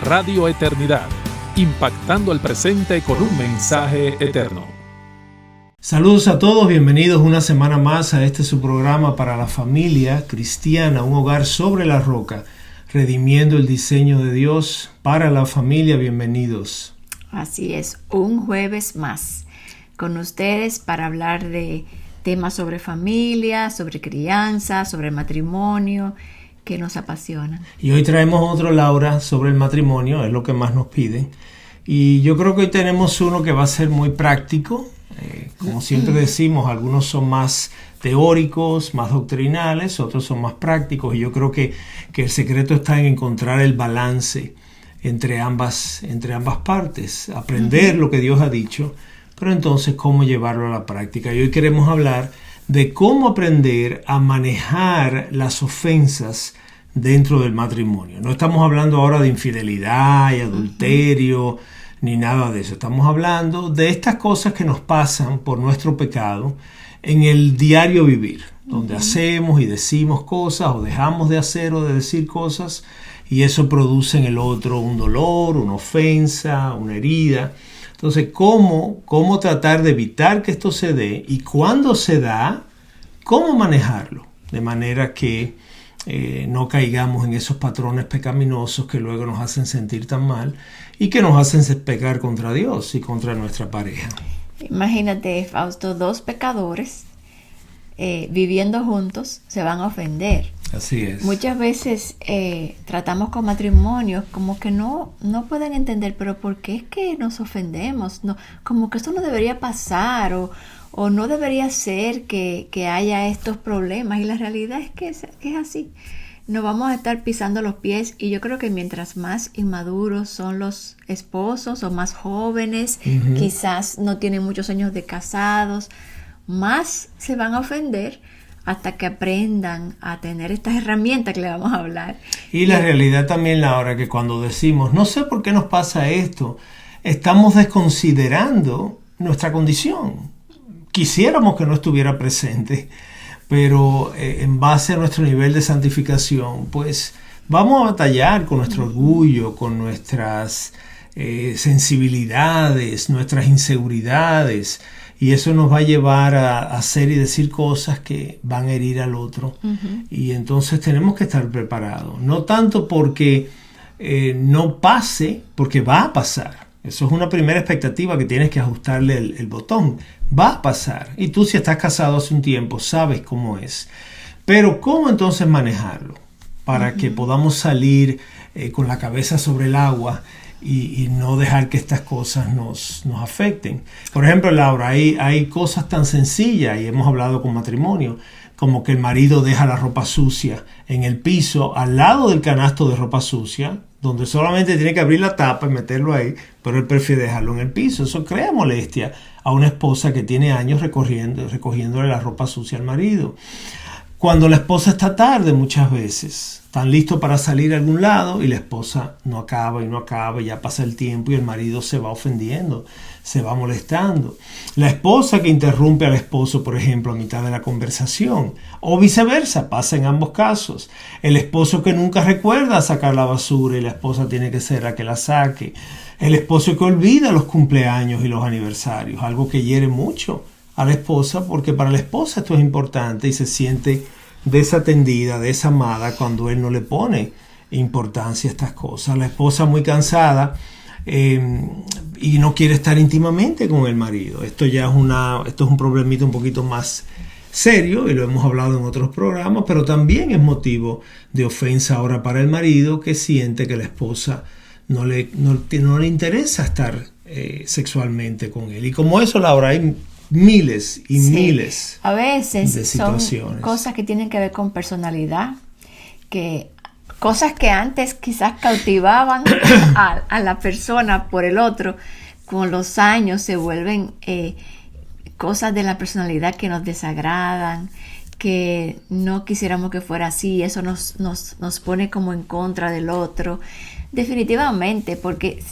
Radio Eternidad, impactando el presente con un mensaje eterno. Saludos a todos, bienvenidos una semana más a este su programa para la familia cristiana, un hogar sobre la roca, redimiendo el diseño de Dios para la familia. Bienvenidos. Así es, un jueves más con ustedes para hablar de temas sobre familia, sobre crianza, sobre matrimonio, que nos apasionan. Y hoy traemos otro, Laura, sobre el matrimonio, es lo que más nos piden. Y yo creo que hoy tenemos uno que va a ser muy práctico. Como siempre decimos, algunos son más teóricos, más doctrinales, otros son más prácticos. Y yo creo que el secreto está en encontrar el balance entre ambas partes. Aprender lo que Dios ha dicho, pero entonces cómo llevarlo a la práctica. Y hoy queremos hablar de cómo aprender a manejar las ofensas dentro del matrimonio. No estamos hablando ahora de infidelidad y adulterio, ni nada de eso. Estamos hablando de estas cosas que nos pasan por nuestro pecado en el diario vivir, donde hacemos y decimos cosas, o dejamos de hacer o de decir cosas, y eso produce en el otro un dolor, una ofensa, una herida. Entonces, ¿cómo tratar de evitar que esto se dé? Y cuando se da, ¿cómo manejarlo? De manera que no caigamos en esos patrones pecaminosos que luego nos hacen sentir tan mal y que nos hacen pecar contra Dios y contra nuestra pareja. Imagínate, Fausto, dos pecadores viviendo juntos se van a ofender. Así es. Muchas veces tratamos con matrimonios como que no pueden entender, pero ¿por qué es que nos ofendemos? No, como que esto no debería pasar o no debería ser que haya estos problemas. Y la realidad es que es así. Nos vamos a estar pisando los pies, y yo creo que mientras más inmaduros son los esposos o más jóvenes, quizás no tienen muchos años de casados, más se van a ofender hasta que aprendan a tener estas herramientas que le vamos a hablar. Y la realidad también, Laura, que cuando decimos, no sé por qué nos pasa esto, estamos desconsiderando nuestra condición. Quisiéramos que no estuviera presente, pero en base a nuestro nivel de santificación, pues vamos a batallar con nuestro orgullo, con nuestras sensibilidades, nuestras inseguridades. Y eso nos va a llevar a hacer y decir cosas que van a herir al otro. Y entonces tenemos que estar preparados. No tanto porque no pase, porque va a pasar. Eso es una primera expectativa que tienes que ajustarle el botón. Va a pasar. Y tú, si estás casado hace un tiempo, sabes cómo es. Pero ¿cómo entonces manejarlo? Para que podamos salir con la cabeza sobre el agua y no dejar que estas cosas nos afecten. Por ejemplo, Laura, hay cosas tan sencillas, y hemos hablado con matrimonio, como que el marido deja la ropa sucia en el piso, al lado del canasto de ropa sucia, donde solamente tiene que abrir la tapa y meterlo ahí, pero él prefiere dejarlo en el piso. Eso crea molestia a una esposa que tiene años recogiéndole la ropa sucia al marido. Cuando la esposa está tarde, muchas veces están listos para salir a algún lado y la esposa no acaba, ya pasa el tiempo y el marido se va ofendiendo, se va molestando. La esposa que interrumpe al esposo, por ejemplo, a mitad de la conversación, o viceversa, pasa en ambos casos. El esposo que nunca recuerda sacar la basura y la esposa tiene que ser la que la saque. El esposo que olvida los cumpleaños y los aniversarios, algo que hiere mucho a la esposa, porque para la esposa esto es importante y se siente desatendida, desamada cuando él no le pone importancia a estas cosas. La esposa muy cansada y no quiere estar íntimamente con el marido. Esto es un problemita un poquito más serio y lo hemos hablado en otros programas, pero también es motivo de ofensa ahora para el marido, que siente que la esposa no le interesa estar sexualmente con él. Y como eso, Laura, hay miles y miles a veces de situaciones. Son cosas que tienen que ver con personalidad, cosas que antes quizás cautivaban a la persona por el otro, con los años se vuelven cosas de la personalidad que nos desagradan, que no quisiéramos que fuera así. Eso nos pone como en contra del otro, definitivamente, porque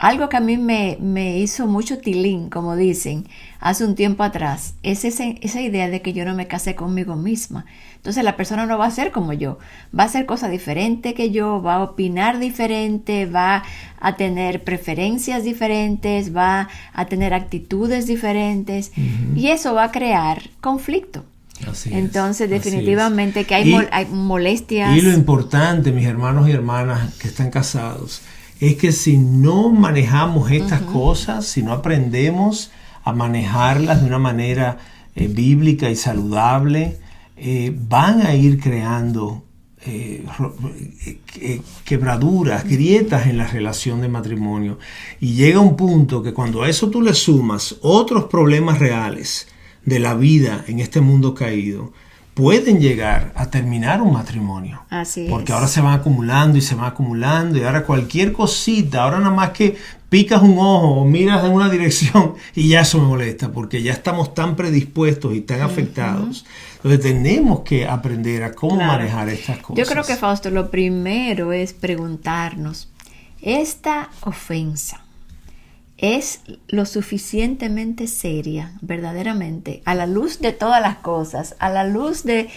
algo que a mí me hizo mucho tilín, como dicen, hace un tiempo atrás, es esa idea de que yo no me casé conmigo misma. Entonces la persona no va a ser como yo, va a hacer cosas diferentes que yo, va a opinar diferente, va a tener preferencias diferentes, va a tener actitudes diferentes, y eso va a crear conflicto. Entonces definitivamente que hay molestias. Y lo importante, mis hermanos y hermanas que están casados, es que si no manejamos estas cosas, si no aprendemos a manejarlas de una manera bíblica y saludable, van a ir creando quebraduras, grietas en la relación de matrimonio. Y llega un punto que cuando a eso tú le sumas otros problemas reales de la vida en este mundo caído, pueden llegar a terminar un matrimonio. Así porque es. ahora se van acumulando y se van acumulando, y ahora cualquier cosita, ahora nada más que picas un ojo o miras en una dirección y ya eso me molesta, porque ya estamos tan predispuestos y tan afectados. Entonces tenemos que aprender a cómo manejar estas cosas. Yo creo que, Fausto, lo primero es preguntarnos, ¿esta ofensa es lo suficientemente seria, verdaderamente, a la luz de todas las cosas, a la luz de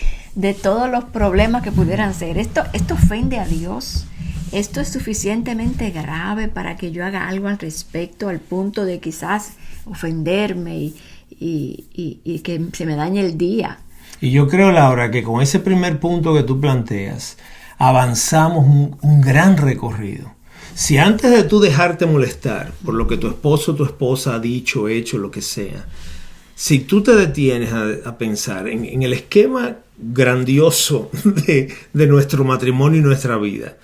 todos los problemas que pudieran ser? ¿Esto ofende a Dios? ¿Esto es suficientemente grave para que yo haga algo al respecto, al punto de quizás ofenderme y que se me dañe el día? Y yo creo, Laura, que con ese primer punto que tú planteas, avanzamos un gran recorrido. Si antes de tú dejarte molestar por lo que tu esposo o tu esposa ha dicho, hecho, lo que sea, si tú te detienes a pensar en el esquema grandioso de nuestro matrimonio y nuestra vida,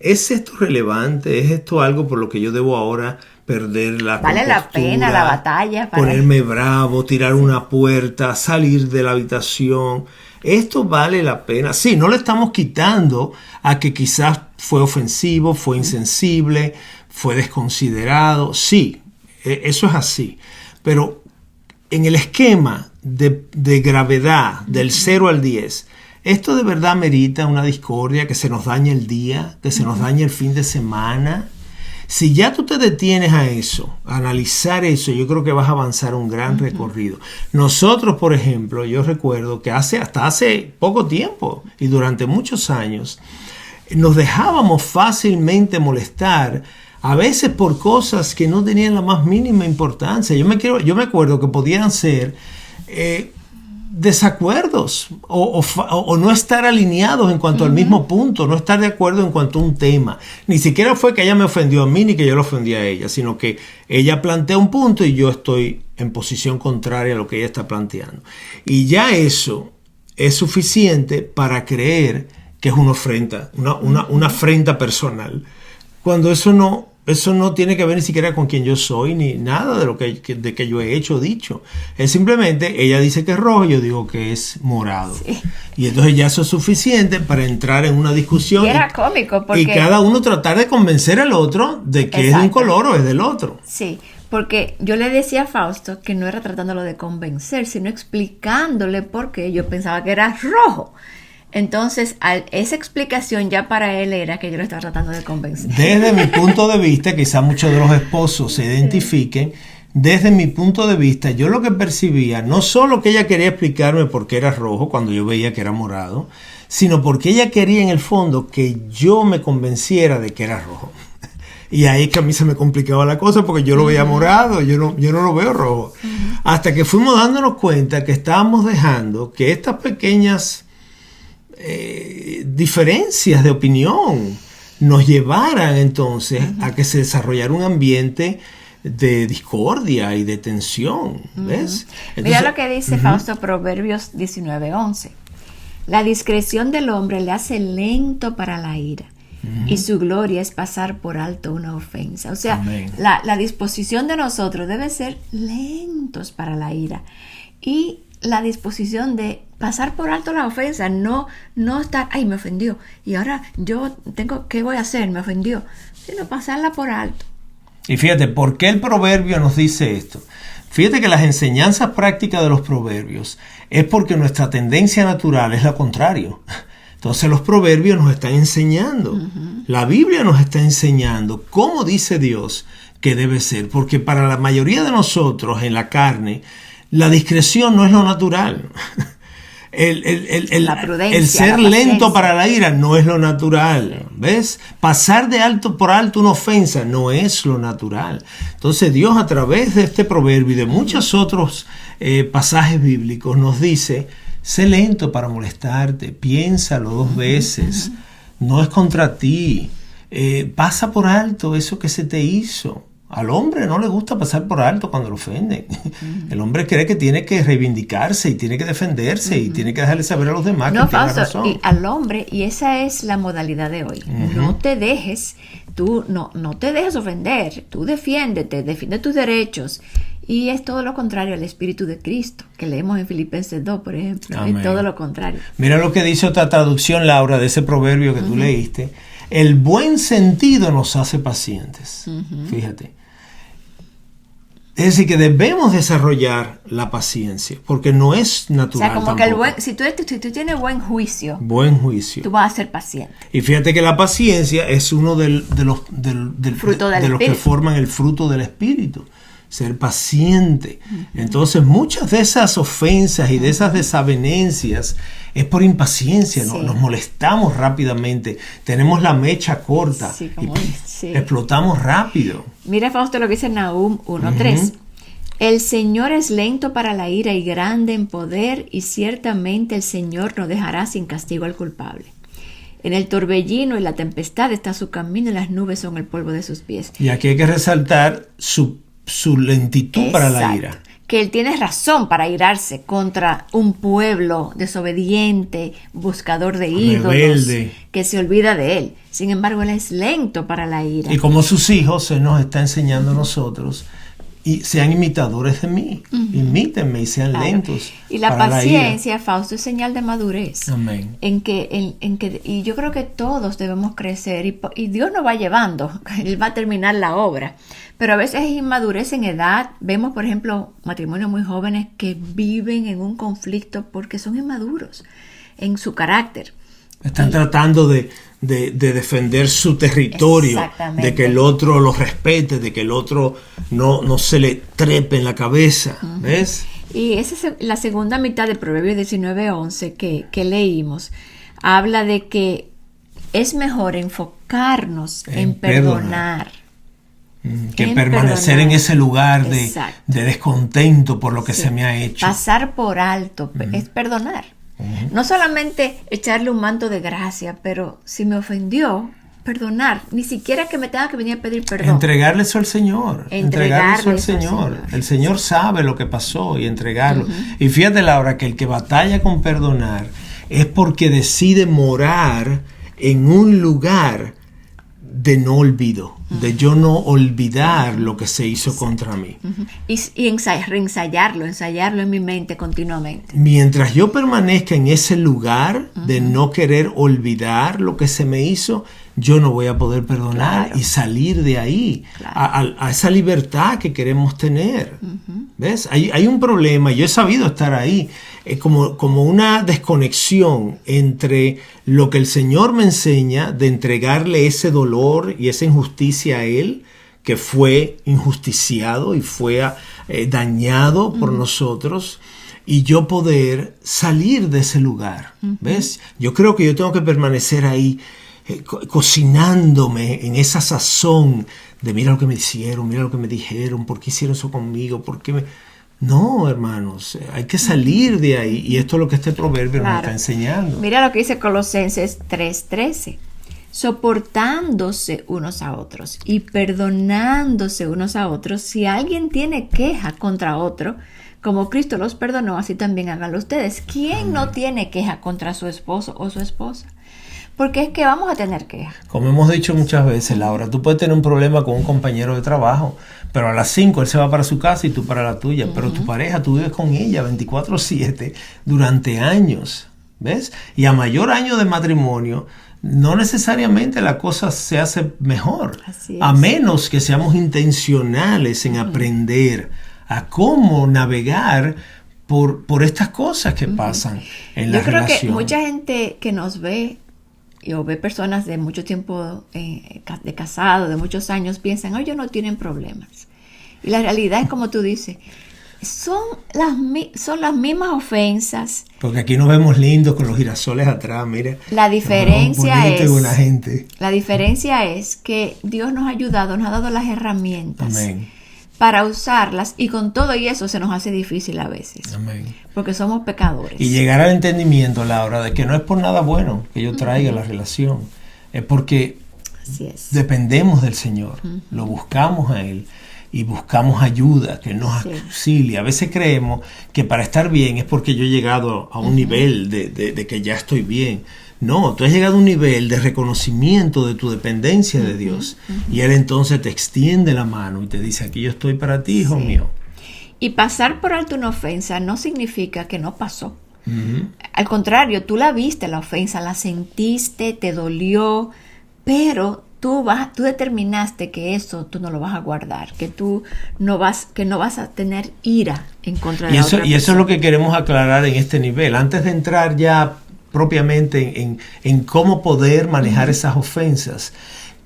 ¿es esto relevante? ¿Es esto algo por lo que yo debo ahora perder la ¿Vale la pena la batalla? Ponerme bravo, tirar una puerta, salir de la habitación? ¿Esto vale la pena? Sí, no le estamos quitando a que quizás fue ofensivo, fue insensible, fue desconsiderado. Sí, eso es así. Pero en el esquema de gravedad del 0 al 10, ¿esto de verdad merita una discordia, que se nos dañe el día, que se nos dañe el fin de semana? Si ya tú te detienes a eso, a analizar eso, yo creo que vas a avanzar un gran recorrido. Nosotros, por ejemplo, yo recuerdo que hasta hace poco tiempo y durante muchos años, nos dejábamos fácilmente molestar, a veces por cosas que no tenían la más mínima importancia. Yo me acuerdo que podían ser desacuerdos o no estar alineados en cuanto al mismo punto, no estar de acuerdo en cuanto a un tema. Ni siquiera fue que ella me ofendió a mí ni que yo la ofendí a ella, sino que ella plantea un punto y yo estoy en posición contraria a lo que ella está planteando. Y ya eso es suficiente para creer que es una afrenta, una afrenta personal, cuando eso no tiene que ver ni siquiera con quién yo soy, ni nada de que yo he hecho o dicho. Es simplemente, ella dice que es rojo, yo digo que es morado. Sí. Y entonces ya eso es suficiente para entrar en una discusión. Y era cómico porque... Y cada uno tratar de convencer al otro de que es de un color o es del otro. Sí, porque yo le decía a Fausto que no era tratándolo de convencer, sino explicándole por qué yo pensaba que era rojo. Entonces, esa explicación ya para él era que yo lo estaba tratando de convencer. Desde mi punto de vista, quizás muchos de los esposos se identifiquen, desde mi punto de vista, yo lo que percibía, no solo que ella quería explicarme por qué era rojo cuando yo veía que era morado, sino porque ella quería en el fondo que yo me convenciera de que era rojo. Y ahí es que a mí se me complicaba la cosa porque yo lo veía morado, yo no lo veo rojo. Hasta que fuimos dándonos cuenta que estábamos dejando que estas pequeñas diferencias de opinión nos llevaran entonces a que se desarrollara un ambiente de discordia y de tensión, ¿ves? Entonces, mira lo que dice Fausto, Proverbios 19:11. La discreción del hombre le hace lento para la ira y su gloria es pasar por alto una ofensa. O sea, la disposición de nosotros debe ser lentos para la ira y la disposición de pasar por alto la ofensa, no estar, ay, me ofendió, y ahora ¿qué voy a hacer? Me ofendió, sino pasarla por alto. Y fíjate, ¿por qué el proverbio nos dice esto? Fíjate que las enseñanzas prácticas de los proverbios es porque nuestra tendencia natural es lo contrario. Entonces los proverbios nos están enseñando, la Biblia nos está enseñando cómo dice Dios que debe ser, porque para la mayoría de nosotros en la carne, la discreción no es lo natural. La prudencia, el ser lento para la ira no es lo natural, ¿ves? Pasar de alto por alto una ofensa no es lo natural. Entonces Dios, a través de este proverbio y de muchos otros pasajes bíblicos, nos dice: sé lento para molestarte, piénsalo 2 veces, no es contra ti, pasa por alto eso que se te hizo. Al hombre no le gusta pasar por alto cuando lo ofenden. El hombre cree que tiene que reivindicarse y tiene que defenderse y tiene que dejarle saber a los demás que tiene razón. Y al hombre, y esa es la modalidad de hoy. No te dejes, tú no te dejes ofender, tú defiéndete, defiende tus derechos. Y es todo lo contrario al Espíritu de Cristo, que leemos en Filipenses 2, por ejemplo. Amén. Es todo lo contrario. Mira lo que dice otra traducción, Laura, de ese proverbio que tú leíste. El buen sentido nos hace pacientes. Fíjate. Es decir, que debemos desarrollar la paciencia, porque no es natural. O sea, como tampoco. que si tú tienes buen juicio, tú vas a ser paciente. Y fíjate que la paciencia es uno de los que forman el fruto del Espíritu. Ser paciente. Entonces muchas de esas ofensas y de esas desavenencias es por impaciencia, ¿no? Nos molestamos rápidamente, tenemos la mecha corta explotamos rápido. Mira, Fausto, lo que dice Nahum 1:3. El Señor es lento para la ira y grande en poder, y ciertamente el Señor no dejará sin castigo al culpable. En el torbellino y la tempestad está su camino, y las nubes son el polvo de sus pies. Y aquí hay que resaltar su lentitud para la ira. Que él tiene razón para irarse contra un pueblo desobediente, buscador de ídolos, rebelde, que se olvida de él. Sin embargo, él es lento para la ira. Y como sus hijos, se nos está enseñando a nosotros, y sean imitadores de mí, imítenme y sean lentos. Y la paciencia, Fausto, es señal de madurez. Amén. Y yo creo que todos debemos crecer, y Dios nos va llevando, Él va a terminar la obra. Pero a veces es inmadurez en edad. Vemos, por ejemplo, matrimonios muy jóvenes que viven en un conflicto porque son inmaduros en su carácter. Están tratando de defender su territorio, de que el otro lo respete, de que el otro no se le trepe en la cabeza, ¿ves? Y esa es la segunda mitad del Proverbio 19:11 que leímos. Habla de que es mejor enfocarnos en perdonar. Que permanecer en ese lugar de descontento por lo que se me ha hecho. Pasar por alto es perdonar. No solamente echarle un manto de gracia, pero si me ofendió, perdonar. Ni siquiera que me tenga que venir a pedir perdón. Entregarle eso al Señor. Entregarle eso al Señor. El Señor sabe lo que pasó y entregarlo. Y fíjate, Laura, que el que batalla con perdonar es porque decide morar en un lugar de no olvido, de yo no olvidar lo que se hizo contra mí. Y ensayarlo en mi mente continuamente. Mientras yo permanezca en ese lugar de no querer olvidar lo que se me hizo, yo no voy a poder perdonar y salir de ahí a esa libertad que queremos tener. ¿Ves? Hay un problema, yo he sabido estar ahí, como una desconexión entre lo que el Señor me enseña de entregarle ese dolor y esa injusticia a Él, que fue injusticiado y fue dañado por nosotros, y yo poder salir de ese lugar. ¿Ves? Yo creo que yo tengo que permanecer ahí, cocinándome en esa sazón de mira lo que me hicieron, mira lo que me dijeron, ¿por qué hicieron eso conmigo? ¿Por qué me...? No, hermanos, hay que salir de ahí, y esto es lo que este proverbio nos está enseñando. Mira lo que dice Colosenses 3:13. Soportándose unos a otros y perdonándose unos a otros, si alguien tiene queja contra otro, como Cristo los perdonó, así también háganlo ustedes. ¿Quién no tiene queja contra su esposo o su esposa? Porque es que vamos a tener quejas. Como hemos dicho muchas veces, Laura, tú puedes tener un problema con un compañero de trabajo, pero a las 5 él se va para su casa y tú para la tuya. Pero tu pareja, tú vives con ella 24/7 durante años, ¿ves? Y a mayor año de matrimonio, no necesariamente la cosa se hace mejor. A menos que seamos intencionales en aprender a cómo navegar por estas cosas que pasan en la relación. Yo creo que mucha gente que nos ve o ve personas de mucho tiempo de casado, de muchos años, piensan, ellos no tienen problemas. Y la realidad es como tú dices, son las mismas ofensas. Porque aquí nos vemos lindos con los girasoles atrás, mira. La diferencia La diferencia es que Dios nos ha ayudado, nos ha dado las herramientas. Amén. Para usarlas, y con todo y eso se nos hace difícil a veces. Amén. Porque somos pecadores. Y llegar al entendimiento, Laura, de que no es por nada bueno que yo traiga la relación, es porque dependemos del Señor, lo buscamos a Él y buscamos ayuda, que Él nos auxilie. A veces creemos que para estar bien es porque yo he llegado a un nivel de que ya estoy bien. No, tú has llegado a un nivel de reconocimiento de tu dependencia de Dios. Y Él entonces te extiende la mano y te dice, aquí yo estoy para ti, hijo mío. Y pasar por alto una ofensa no significa que no pasó. Al contrario, tú la viste, la ofensa, la sentiste, te dolió, pero tú determinaste que eso tú no lo vas a guardar, que no vas a tener ira en contra de la otra persona. Y eso es lo que queremos aclarar en este nivel. Antes de entrar ya propiamente en cómo poder manejar esas ofensas,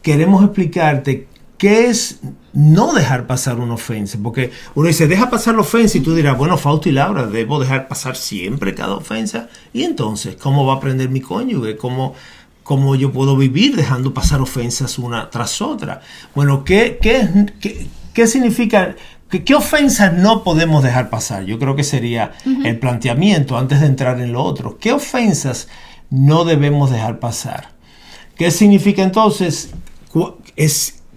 queremos explicarte qué es no dejar pasar una ofensa, porque uno dice, deja pasar la ofensa, y tú dirás, bueno, Fausto y Laura, ¿debo dejar pasar siempre cada ofensa? Y entonces, ¿cómo va a aprender mi cónyuge? ¿Cómo yo puedo vivir dejando pasar ofensas una tras otra? Bueno, ¿qué significa? ¿Qué ofensas no podemos dejar pasar? Yo creo que sería el planteamiento antes de entrar en lo otro. ¿Qué ofensas no debemos dejar pasar? ¿Qué significa entonces?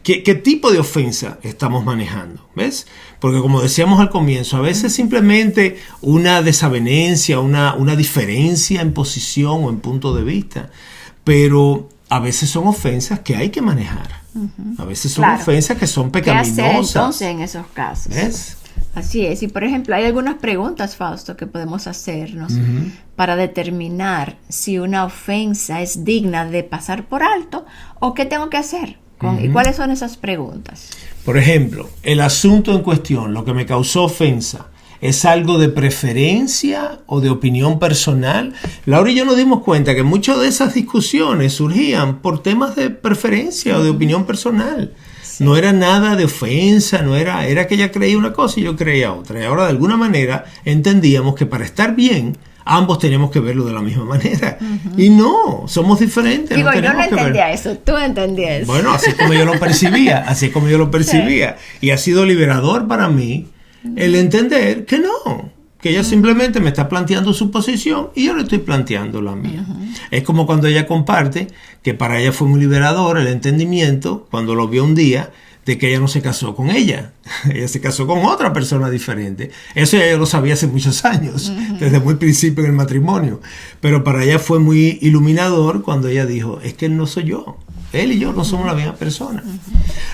¿Qué tipo de ofensa estamos manejando? ¿Ves? Porque como decíamos al comienzo, a veces simplemente una desavenencia, una diferencia en posición o en punto de vista. Pero a veces son ofensas que hay que manejar. A veces son ofensas que son pecaminosas. ¿Qué hacer entonces en esos casos? ¿Ves? Así es. Y por ejemplo, hay algunas preguntas, Fausto, que podemos hacernos para determinar si una ofensa es digna de pasar por alto o qué tengo que hacer. ¿Y cuáles son esas preguntas? Por ejemplo, el asunto en cuestión, lo que me causó ofensa, ¿es algo de preferencia o de opinión personal? Laura y yo nos dimos cuenta que muchas de esas discusiones surgían por temas de preferencia o de opinión personal. Sí. No era nada de ofensa, era que ella creía una cosa y yo creía otra. Y ahora de alguna manera entendíamos que para estar bien, ambos teníamos que verlo de la misma manera. Y no, somos diferentes. Digo, yo no entendía eso, tú entendías eso. Bueno, así es como yo lo percibía, Sí. Y ha sido liberador para mí el entender que no, que ella simplemente me está planteando su posición y yo le estoy planteando la mía. Es como cuando ella comparte que para ella fue muy liberador el entendimiento cuando lo vio un día de que ella no se casó con ella se casó con otra persona diferente. Eso ella lo sabía hace muchos años, desde muy principio en el matrimonio, pero para ella fue muy iluminador cuando ella dijo, es que él no soy yo. Él y yo no somos la misma persona.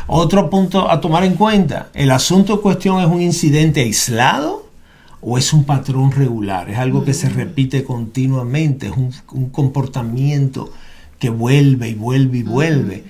Otro punto a tomar en cuenta, ¿el asunto en cuestión es un incidente aislado o es un patrón regular? Es algo que se repite continuamente, es un comportamiento que vuelve y vuelve y vuelve.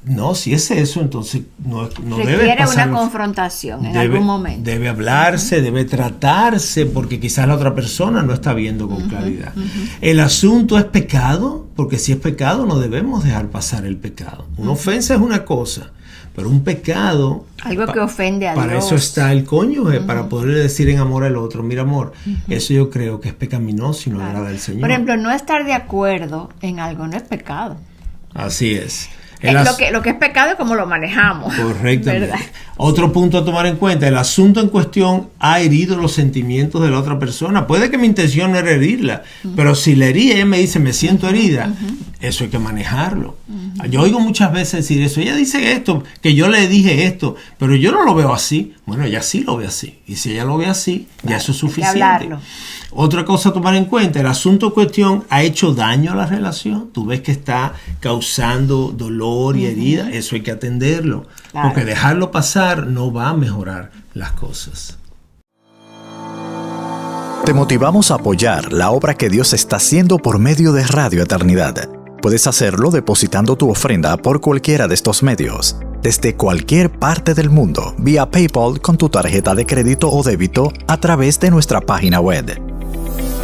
No, si es eso, entonces no debe pasar. Una confrontación en algún momento. Debe hablarse, debe tratarse, porque quizás la otra persona no está viendo con claridad. ¿El asunto es pecado? Porque si es pecado no debemos dejar pasar el pecado. Una ofensa es una cosa, pero un pecado... Algo que ofende a Dios. Para eso está el cónyuge, para poderle decir en amor al otro, mira amor, eso yo creo que es pecaminoso y no agrada al Señor. Por ejemplo, no estar de acuerdo en algo no es pecado. Así es. Lo que es pecado es como lo manejamos. Correctamente. ¿Verdad? Otro punto a tomar en cuenta, el asunto en cuestión ha herido los sentimientos de la otra persona. Puede que mi intención no era herirla, pero si la herí, ella me dice, me siento herida, eso hay que manejarlo. Yo oigo muchas veces decir eso, ella dice esto, que yo le dije esto, pero yo no lo veo así. Bueno, ella sí lo ve así, y si ella lo ve así, ya eso es suficiente. Hay que hablarlo. Otra cosa a tomar en cuenta, el asunto en cuestión ha hecho daño a la relación. Tú ves que está causando dolor y herida, eso hay que atenderlo. Claro. Porque dejarlo pasar no va a mejorar las cosas. Te motivamos a apoyar la obra que Dios está haciendo por medio de Radio Eternidad. Puedes hacerlo depositando tu ofrenda por cualquiera de estos medios, desde cualquier parte del mundo, vía PayPal con tu tarjeta de crédito o débito a través de nuestra página web.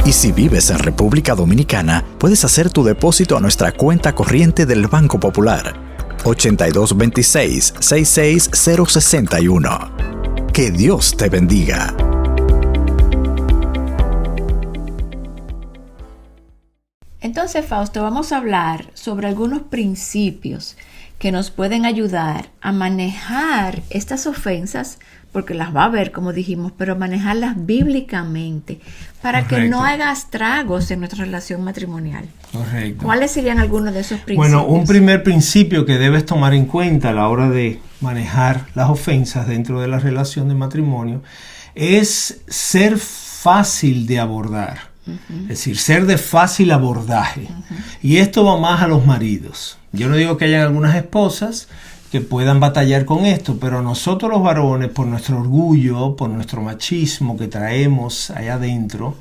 Y si vives en República Dominicana, puedes hacer tu depósito a nuestra cuenta corriente del Banco Popular, 8226-66061. Que Dios te bendiga. Entonces, Fausto, vamos a hablar sobre algunos principios que nos pueden ayudar a manejar estas ofensas, porque las va a haber, como dijimos, pero manejarlas bíblicamente para Correcto. que no haga estragos en nuestra relación matrimonial. Correcto. ¿Cuáles serían algunos de esos principios? Bueno, un primer principio que debes tomar en cuenta a la hora de manejar las ofensas dentro de la relación de matrimonio es ser fácil de abordar. Es decir, ser de fácil abordaje. Y esto va más a los maridos. Yo no digo que hayan algunas esposas que puedan batallar con esto, pero nosotros los varones, por nuestro orgullo, por nuestro machismo que traemos allá adentro,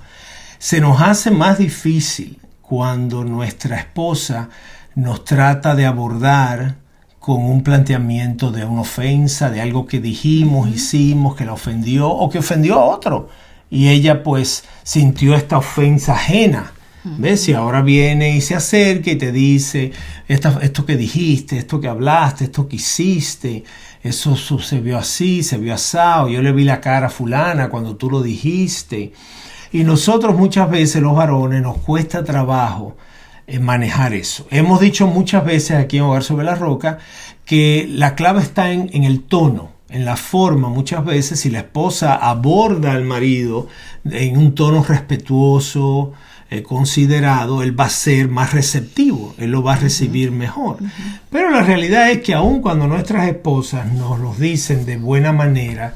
se nos hace más difícil cuando nuestra esposa nos trata de abordar con un planteamiento de una ofensa, de algo que dijimos, hicimos, que la ofendió o que ofendió a otro. Y ella pues sintió esta ofensa ajena. ¿Ves? Y ahora viene y se acerca y te dice esto que dijiste, esto que hablaste, esto que hiciste, eso se vio así, se vio asado, yo le vi la cara a fulana cuando tú lo dijiste. Y nosotros muchas veces los varones nos cuesta trabajo manejar eso. Hemos dicho muchas veces aquí en Hogar sobre la Roca que la clave está en el tono, en la forma. Muchas veces si la esposa aborda al marido en un tono respetuoso, considerado, él va a ser más receptivo, él lo va a recibir mejor. Pero la realidad es que aun cuando nuestras esposas nos lo dicen de buena manera,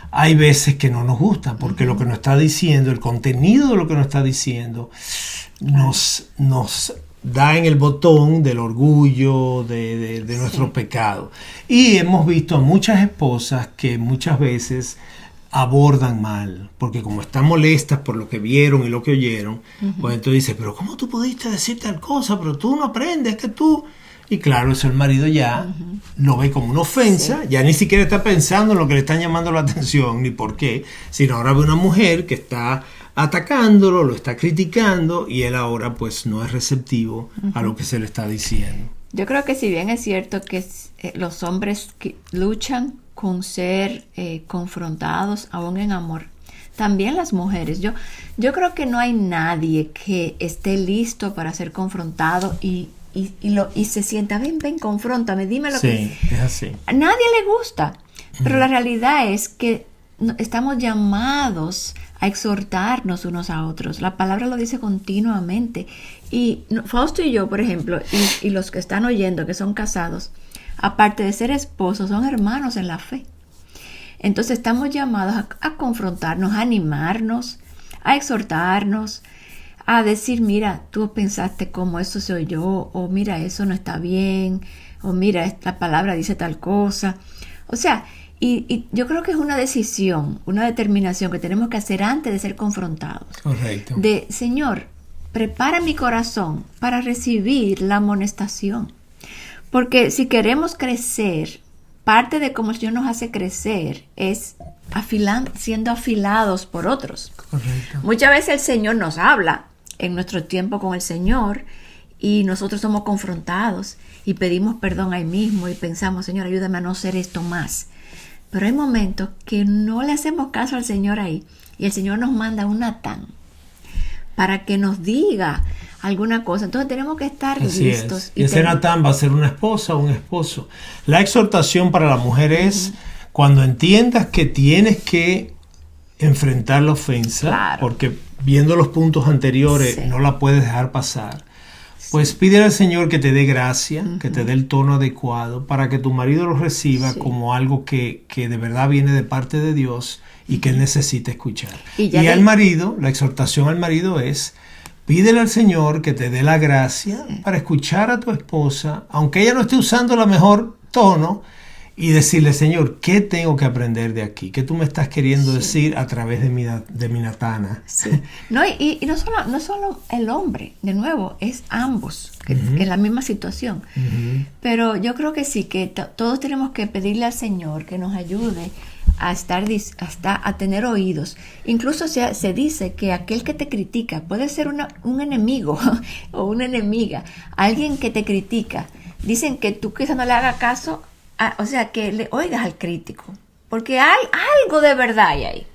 hay veces que no nos gusta, porque lo que nos está diciendo, el contenido de lo que nos está diciendo, nos da en el botón del orgullo, de nuestro pecado. Y hemos visto a muchas esposas que muchas veces abordan mal, porque como están molestas por lo que vieron y lo que oyeron, pues entonces dice, pero ¿cómo tú pudiste decir tal cosa? Pero tú no aprendes, que tú... Y claro, eso el marido ya lo ve como una ofensa, ya ni siquiera está pensando en lo que le están llamando la atención, ni por qué, sino ahora ve una mujer que está atacándolo, lo está criticando, y él ahora pues no es receptivo a lo que se le está diciendo. Yo creo que si bien es cierto que los hombres que luchan con ser confrontados aún en amor, también las mujeres. Yo creo que no hay nadie que esté listo para ser confrontado y se sienta, ven, confróntame, dime lo que... Sí, es así. A nadie le gusta, pero la realidad es que estamos llamados a exhortarnos unos a otros. La palabra lo dice continuamente. Y Fausto y yo, por ejemplo, y los que están oyendo, que son casados, aparte de ser esposos, son hermanos en la fe. Entonces estamos llamados a confrontarnos, a animarnos, a exhortarnos, a decir, mira, tú pensaste cómo eso se oyó, o mira, eso no está bien, o mira, esta palabra dice tal cosa. O sea, y yo creo que es una decisión, una determinación que tenemos que hacer antes de ser confrontados. Correcto. De, Señor, prepara mi corazón para recibir la amonestación. Porque si queremos crecer, parte de cómo el Señor nos hace crecer es siendo afilados por otros. Correcto. Muchas veces el Señor nos habla en nuestro tiempo con el Señor y nosotros somos confrontados y pedimos perdón ahí mismo y pensamos, Señor, ayúdame a no hacer esto más. Pero hay momentos que no le hacemos caso al Señor ahí y el Señor nos manda un Natán para que nos diga alguna cosa. Entonces tenemos que estar listos. Y ese Natán va a ser una esposa o un esposo. La exhortación para la mujer es cuando entiendas que tienes que enfrentar la ofensa, claro, porque viendo los puntos anteriores no la puedes dejar pasar. Pues pídele al Señor que te dé gracia, que te dé el tono adecuado para que tu marido lo reciba como algo que de verdad viene de parte de Dios y que él necesita escuchar. Y al marido, la exhortación al marido es, pídele al Señor que te dé la gracia para escuchar a tu esposa, aunque ella no esté usando la mejor tono, y decirle, Señor, ¿qué tengo que aprender de aquí? ¿Qué tú me estás queriendo decir a través de mi Natana? Sí. No, y no solo el hombre, de nuevo, es ambos, que es la misma situación. Pero yo creo que sí, que todos tenemos que pedirle al Señor que nos ayude a tener oídos. Incluso se dice que aquel que te critica puede ser un enemigo o una enemiga, alguien que te critica. Dicen que tú quizás no le hagas caso, o sea, que le oigas al crítico, porque hay algo de verdad ahí.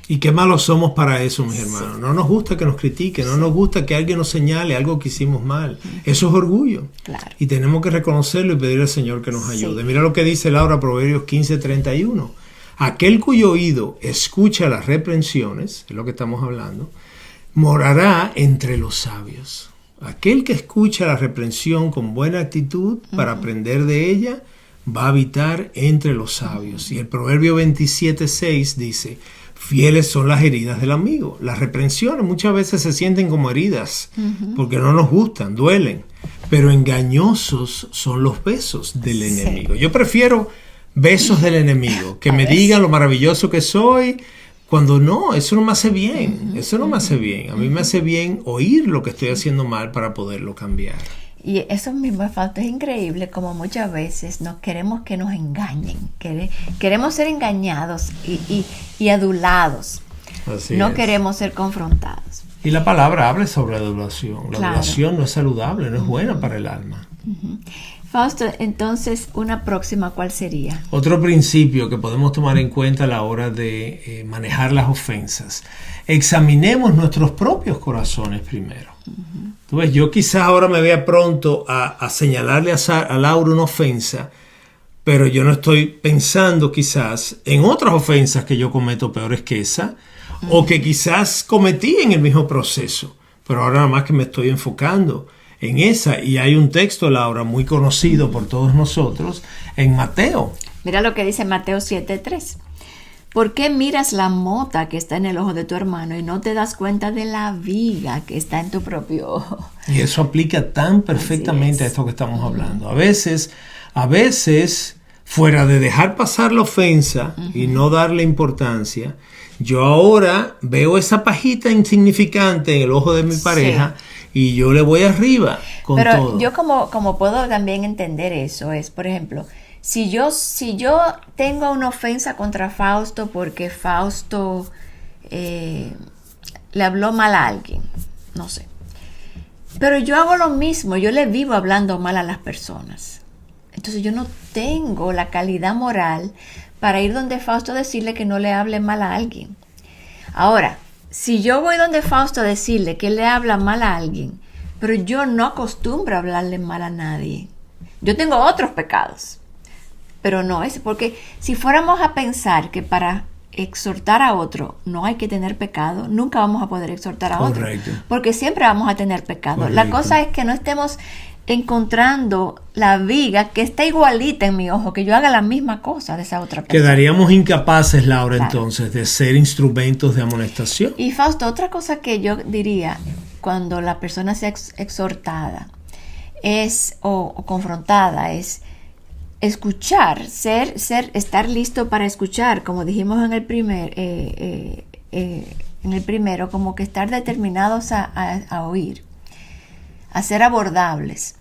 Y qué malos somos para eso, mis hermanos. No nos gusta que nos critiquen, no nos gusta que alguien nos señale algo que hicimos mal. Eso es orgullo. Claro. Y tenemos que reconocerlo y pedirle al Señor que nos ayude. Sí. Mira lo que dice Laura, Proverbios 15:31. Aquel cuyo oído escucha las reprensiones, es lo que estamos hablando, morará entre los sabios. Aquel que escucha la reprensión con buena actitud para aprender de ella, va a habitar entre los sabios. Y el Proverbio 27:6 dice, fieles son las heridas del amigo. Las reprensiones muchas veces se sienten como heridas, porque no nos gustan, duelen. Pero engañosos son los besos del enemigo. Yo prefiero besos del enemigo, que me digan lo maravilloso que soy, cuando no, eso no me hace bien, eso no me hace bien. A mí me hace bien oír lo que estoy haciendo mal para poderlo cambiar. Y eso mismo, Fausto, es increíble como muchas veces nos queremos que nos engañen, queremos ser engañados y adulados, Así no es. queremos ser confrontados. Y la palabra habla sobre adulación. La Claro. adulación no es saludable, no es buena para el alma. Fausto, entonces, una próxima, ¿cuál sería? Otro principio que podemos tomar en cuenta a la hora de manejar las ofensas. Examinemos nuestros propios corazones primero. Tú ves, yo quizás ahora me vea pronto a señalarle a Laura una ofensa, pero yo no estoy pensando quizás en otras ofensas que yo cometo peores que esa, o que quizás cometí en el mismo proceso, pero ahora nada más que me estoy enfocando en esa. Y hay un texto, Laura, muy conocido por todos nosotros, en Mateo. Mira lo que dice Mateo 7:3. ¿Por qué miras la mota que está en el ojo de tu hermano y no te das cuenta de la viga que está en tu propio ojo? Y eso aplica tan perfectamente a esto que estamos hablando. A veces, fuera de dejar pasar la ofensa y no darle importancia, yo ahora veo esa pajita insignificante en el ojo de mi pareja y yo le voy arriba con Pero todo. yo como puedo también entender eso es, por ejemplo, si yo tengo una ofensa contra Fausto porque Fausto le habló mal a alguien, no sé. Pero yo hago lo mismo, yo le vivo hablando mal a las personas. Entonces yo no tengo la calidad moral para ir donde Fausto a decirle que no le hable mal a alguien. Ahora, si yo voy donde Fausto a decirle que le habla mal a alguien, pero yo no acostumbro a hablarle mal a nadie, yo tengo otros pecados. Pero no es porque si fuéramos a pensar que para exhortar a otro no hay que tener pecado, nunca vamos a poder exhortar a Correcto. otro, porque siempre vamos a tener pecado. Correcto. La cosa es que no estemos encontrando la viga que está igualita en mi ojo, que yo haga la misma cosa de esa otra persona. Quedaríamos incapaces, Laura, Claro. entonces, de ser instrumentos de amonestación. Y Fausto, otra cosa que yo diría cuando la persona sea exhortada es o confrontada es escuchar, estar listo para escuchar, como dijimos en el primero, como que estar determinados a oír, a ser abordables,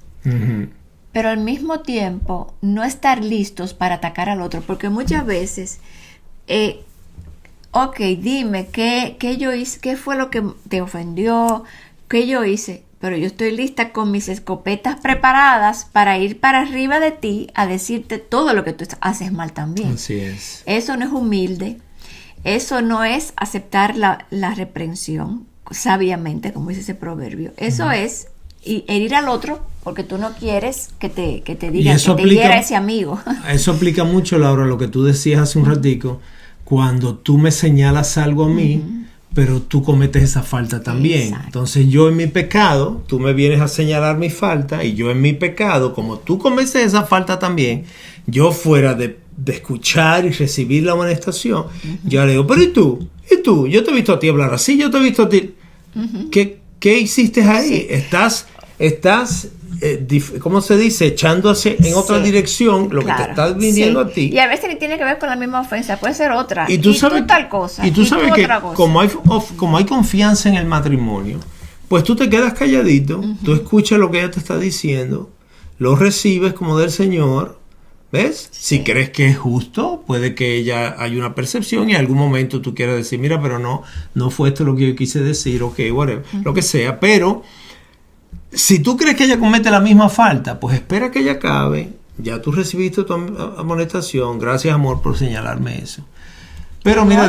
pero al mismo tiempo no estar listos para atacar al otro, porque muchas veces, ok, dime qué yo hice, qué fue lo que te ofendió, qué yo hice. Pero yo estoy lista con mis escopetas preparadas para ir para arriba de ti a decirte todo lo que tú haces mal también. Así es. Eso no es humilde. Eso no es aceptar la reprensión sabiamente, como dice ese proverbio. Eso es herir al otro porque tú no quieres que te digan que te hiera ese amigo. Eso aplica mucho, Laura, lo que tú decías hace un ratico. Cuando tú me señalas algo a mí, pero tú cometes esa falta también. Exacto. Entonces yo en mi pecado, tú me vienes a señalar mi falta, y yo en mi pecado, como tú cometes esa falta también, yo fuera de escuchar y recibir la amonestación, yo le digo, pero ¿y tú? ¿Y tú? Yo te he visto a ti hablar así, yo te he visto a ti. ¿Qué hiciste ahí? Sí. Estás ¿cómo se dice? Echándose en otra dirección lo que te está viniendo a ti. Y a veces ni tiene que ver con la misma ofensa, puede ser otra. Y tú sabes, tal cosa. Y tú sabes que otra cosa. como hay confianza en el matrimonio, pues tú te quedas calladito, tú escuchas lo que ella te está diciendo, lo recibes como del Señor, ¿ves? Sí. Si crees que es justo, puede que ella haya una percepción y en algún momento tú quieras decir, mira, pero no fue esto lo que yo quise decir, ok, whatever, lo que sea, pero si tú crees que ella comete la misma falta, pues espera que ella acabe, ya tú recibiste tu amonestación, gracias amor por señalarme eso. Pero mira,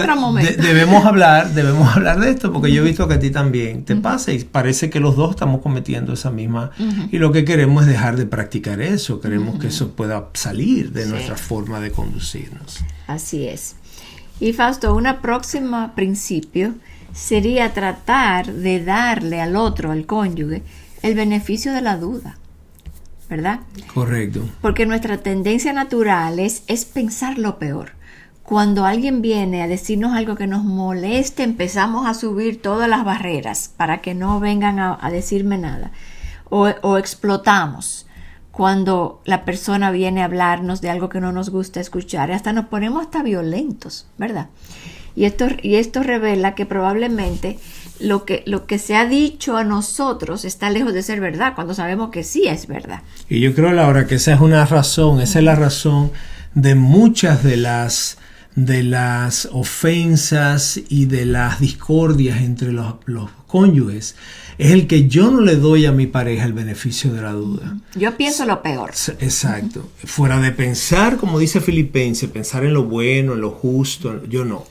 debemos hablar de esto, porque yo he visto que a ti también te pasa y parece que los dos estamos cometiendo esa misma, y lo que queremos es dejar de practicar eso, queremos que eso pueda salir de nuestra forma de conducirnos. Así es. Y Fausto, un próximo principio sería tratar de darle al otro, al cónyuge, el beneficio de la duda, ¿verdad? Correcto. Porque nuestra tendencia natural es pensar lo peor. Cuando alguien viene a decirnos algo que nos moleste, empezamos a subir todas las barreras para que no vengan a decirme nada. O explotamos cuando la persona viene a hablarnos de algo que no nos gusta escuchar. Hasta nos ponemos hasta violentos, ¿verdad? Y esto revela que probablemente lo que se ha dicho a nosotros está lejos de ser verdad, cuando sabemos que sí es verdad. Y yo creo, Laura, que esa es la razón de muchas de las ofensas y de las discordias entre los cónyuges, es el que yo no le doy a mi pareja el beneficio de la duda. Yo pienso lo peor. Exacto. Fuera de pensar, como dice Filipenses, pensar en lo bueno, en lo justo, yo no.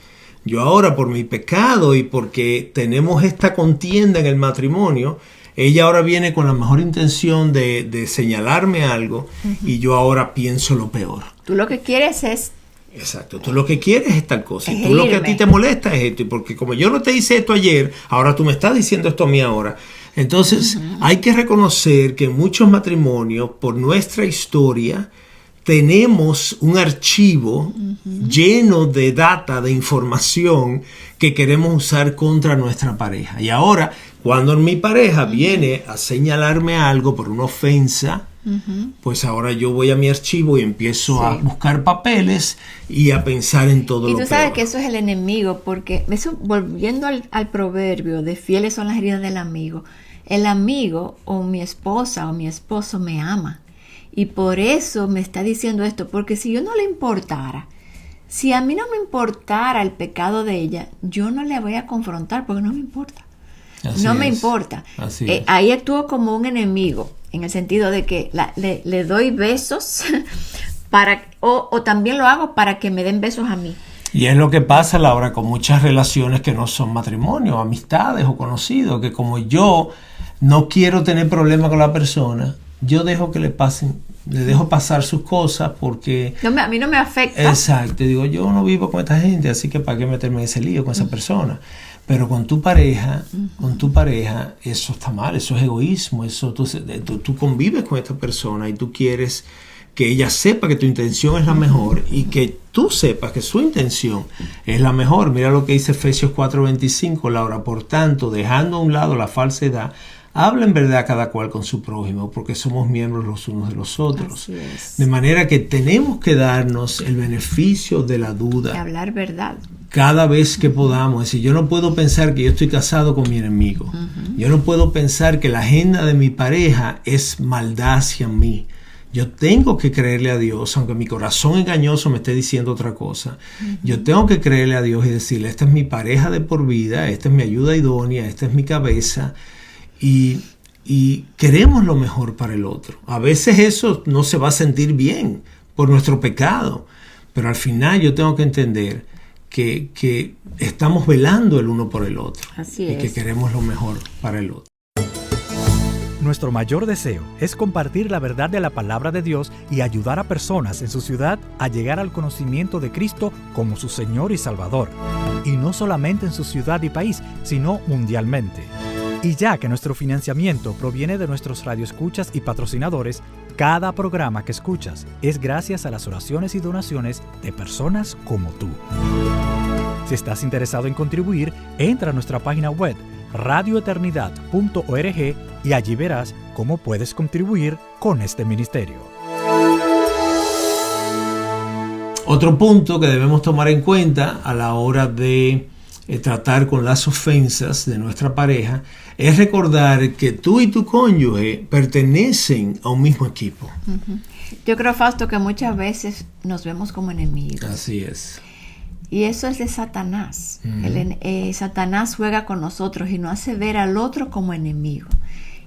Yo ahora, por mi pecado y porque tenemos esta contienda en el matrimonio, ella ahora viene con la mejor intención de señalarme algo, y yo ahora pienso lo peor. Tú lo que quieres es... Exacto, tú lo que quieres es tal cosa, y tú lo que a ti te molesta es esto, y porque como yo no te hice esto ayer, ahora tú me estás diciendo esto a mí ahora. Entonces hay que reconocer que en muchos matrimonios, por nuestra historia, tenemos un archivo lleno de data, de información que queremos usar contra nuestra pareja. Y ahora, cuando mi pareja viene a señalarme algo por una ofensa, pues ahora yo voy a mi archivo y empiezo a buscar papeles y a pensar en todo lo peor. Y tú sabes que eso es el enemigo, porque eso, volviendo al proverbio de fieles son las heridas del amigo, el amigo o mi esposa o mi esposo me ama. Y por eso me está diciendo esto, porque si yo no le importara, si a mí no me importara el pecado de ella, yo no le voy a confrontar porque no me importa. Me importa. Ahí actúo como un enemigo, en el sentido de que le doy besos o también lo hago para que me den besos a mí. Y es lo que pasa, Laura, con muchas relaciones que no son matrimonios, amistades o conocidos, que como yo no quiero tener problemas con la persona, yo dejo que le dejo pasar sus cosas porque... a mí no me afecta. Exacto, digo, yo no vivo con esta gente, así que ¿para qué meterme en ese lío con esa persona? Pero con tu pareja, eso está mal, eso es egoísmo, eso tú convives con esta persona y tú quieres que ella sepa que tu intención es la mejor y que tú sepas que su intención es la mejor. Mira lo que dice Efesios 4:25, Laura, por tanto, dejando a un lado la falsedad, habla en verdad cada cual con su prójimo, porque somos miembros los unos de los otros. De manera que tenemos que darnos el beneficio de la duda. De hablar verdad. Cada vez que podamos. Es decir, yo no puedo pensar que yo estoy casado con mi enemigo. Yo no puedo pensar que la agenda de mi pareja es maldad hacia mí. Yo tengo que creerle a Dios, aunque mi corazón engañoso me esté diciendo otra cosa. Yo tengo que creerle a Dios y decirle, esta es mi pareja de por vida, esta es mi ayuda idónea, esta es mi cabeza. Y queremos lo mejor para el otro. A veces eso no se va a sentir bien por nuestro pecado, pero al final yo tengo que entender que estamos velando el uno por el otro. Así y que queremos lo mejor para el otro. Nuestro mayor deseo es compartir la verdad de la palabra de Dios y ayudar a personas en su ciudad a llegar al conocimiento de Cristo como su Señor y Salvador. Y no solamente en su ciudad y país, sino mundialmente. Y ya que nuestro financiamiento proviene de nuestros radioescuchas y patrocinadores, cada programa que escuchas es gracias a las oraciones y donaciones de personas como tú. Si estás interesado en contribuir, entra a nuestra página web radioeternidad.org y allí verás cómo puedes contribuir con este ministerio. Otro punto que debemos tomar en cuenta a la hora de tratar con las ofensas de nuestra pareja es recordar que tú y tu cónyuge pertenecen a un mismo equipo. Yo creo, Fausto, que muchas veces nos vemos como enemigos. Así es. Y eso es de Satanás. Satanás juega con nosotros y nos hace ver al otro como enemigo.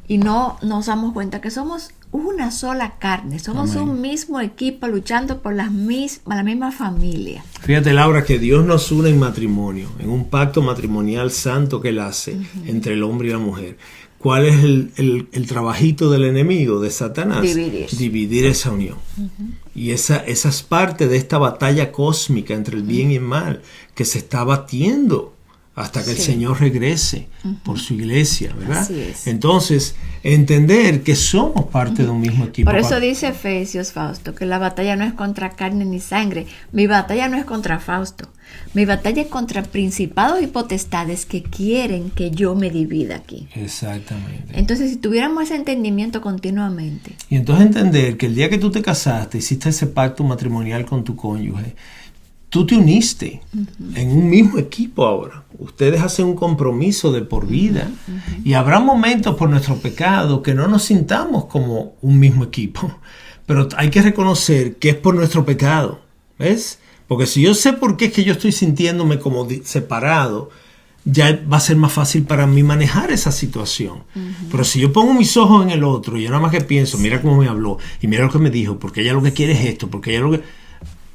Y no nos damos cuenta que somos una sola carne, somos Amén. un mismo equipo luchando por la misma familia. Fíjate, Laura, que Dios nos une en matrimonio, en un pacto matrimonial santo que Él hace entre el hombre y la mujer. ¿Cuál es el trabajito del enemigo, de Satanás? Dividir esa unión. Y esa es parte de esta batalla cósmica entre el bien y el mal que se está batiendo hasta que el Señor regrese por su iglesia, ¿verdad? Así es. Entonces, entender que somos parte de un mismo equipo. Por eso dice Efesios, Fausto, que la batalla no es contra carne ni sangre. Mi batalla no es contra Fausto. Mi batalla es contra principados y potestades que quieren que yo me divida aquí. Exactamente. Entonces, si tuviéramos ese entendimiento continuamente. Y entonces entender que el día que tú te casaste, hiciste ese pacto matrimonial con tu cónyuge, tú te uniste en un mismo equipo ahora. Ustedes hacen un compromiso de por vida. Y habrá momentos por nuestro pecado que no nos sintamos como un mismo equipo. Pero hay que reconocer que es por nuestro pecado. ¿Ves? Porque si yo sé por qué es que yo estoy sintiéndome como separado, ya va a ser más fácil para mí manejar esa situación. Pero si yo pongo mis ojos en el otro y yo nada más que pienso, mira cómo me habló y mira lo que me dijo, porque ella lo que quiere es esto, porque ella lo que...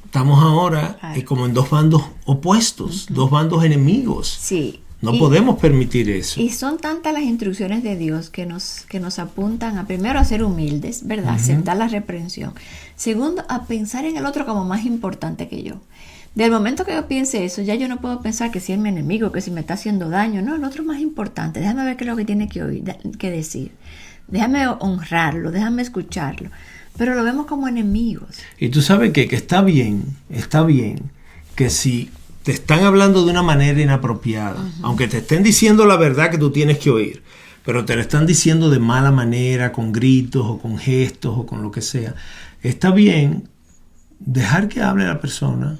Estamos ahora como en dos bandos opuestos, dos bandos enemigos. Sí. No podemos permitir eso. Y son tantas las instrucciones de Dios que nos apuntan a, primero, a ser humildes, ¿verdad? Aceptar la reprensión. Segundo, a pensar en el otro como más importante que yo. Del momento que yo piense eso, ya yo no puedo pensar que si es mi enemigo, que si me está haciendo daño. No, el otro es más importante. Déjame ver qué es lo que tiene que oír, que decir. Déjame honrarlo, déjame escucharlo. Pero lo vemos como enemigos. Y tú sabes que está bien que si te están hablando de una manera inapropiada, aunque te estén diciendo la verdad que tú tienes que oír, pero te lo están diciendo de mala manera, con gritos o con gestos o con lo que sea, está bien dejar que hable la persona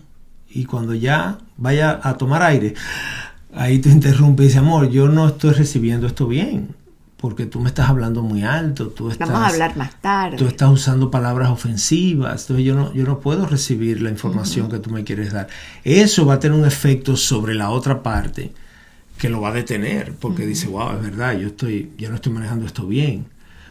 y cuando ya vaya a tomar aire, ahí tú interrumpes y dices, amor, yo no estoy recibiendo esto bien. Porque tú me estás hablando muy alto, vamos a hablar más tarde. Tú estás usando palabras ofensivas, entonces yo no puedo recibir la información que tú me quieres dar. Eso va a tener un efecto sobre la otra parte que lo va a detener, porque dice, wow, es verdad, yo no estoy manejando esto bien.